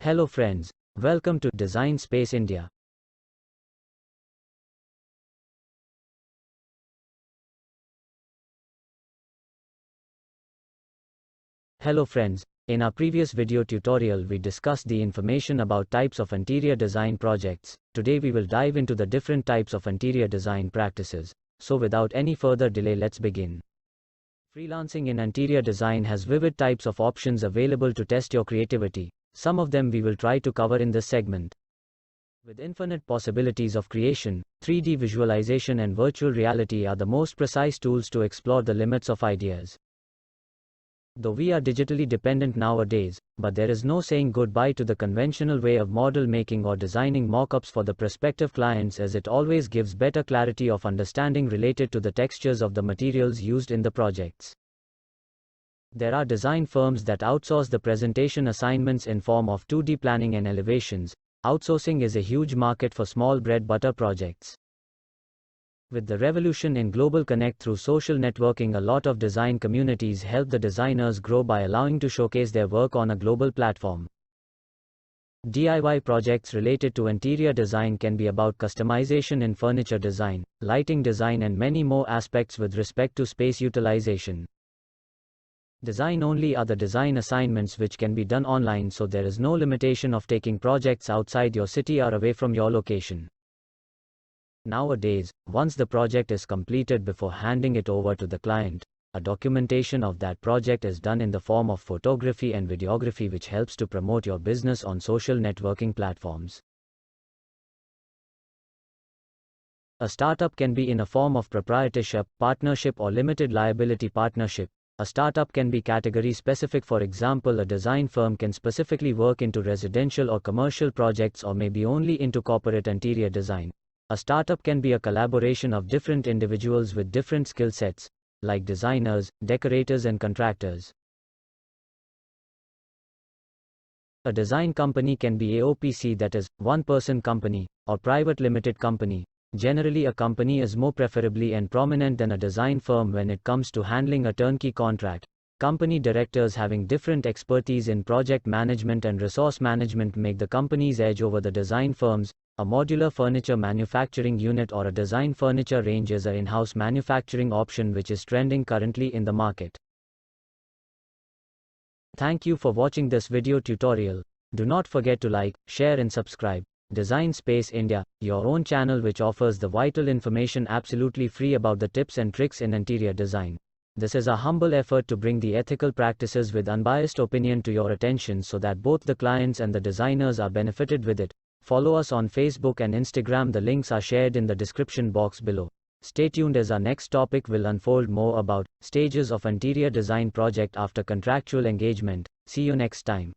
Hello friends, welcome to Design Space India. Hello friends, in our previous video tutorial we discussed the information about types of interior design projects. Today we will dive into the different types of interior design practices. So without any further delay, let's begin. Freelancing in interior design has vivid types of options available to test your creativity. Some of them we will try to cover in this segment. With infinite possibilities of creation, 3D visualization and virtual reality are the most precise tools to explore the limits of ideas. Though we are digitally dependent nowadays, but there is no saying goodbye to the conventional way of model making or designing mock-ups for the prospective clients, as it always gives better clarity of understanding related to the textures of the materials used in the projects. There are design firms that outsource the presentation assignments in form of 2D planning and elevations. Outsourcing is a huge market for small bread-butter projects. With the revolution in global connect through social networking, a lot of design communities help the designers grow by allowing to showcase their work on a global platform. DIY projects related to interior design can be about customization in furniture design, lighting design and many more aspects with respect to space utilization. Design only are the design assignments which can be done online, so there is no limitation of taking projects outside your city or away from your location. Nowadays, once the project is completed, before handing it over to the client, a documentation of that project is done in the form of photography and videography, which helps to promote your business on social networking platforms. A startup can be in a form of proprietorship, partnership or limited liability partnership. A startup can be category specific. For example, a design firm can specifically work into residential or commercial projects, or maybe only into corporate interior design. A startup can be a collaboration of different individuals with different skill sets, like designers, decorators and contractors. A design company can be a OPC, that is, one-person company, or private limited company. Generally, a company is more preferably and prominent than a design firm when it comes to handling a turnkey contract. Company directors having different expertise in project management and resource management make the company's edge over the design firms. A modular furniture manufacturing unit or a design furniture range is an in-house manufacturing option which is trending currently in the market. Thank you for watching this video tutorial. Do not forget to like, share and subscribe. Design Space India, your own channel which offers the vital information absolutely free about the tips and tricks in interior design. This is a humble effort to bring the ethical practices with unbiased opinion to your attention, so that both the clients and the designers are benefited with it. Follow us on Facebook and Instagram. The links are shared in the description box below. Stay tuned, as our next topic will unfold more about stages of interior design project after contractual engagement. See you next time.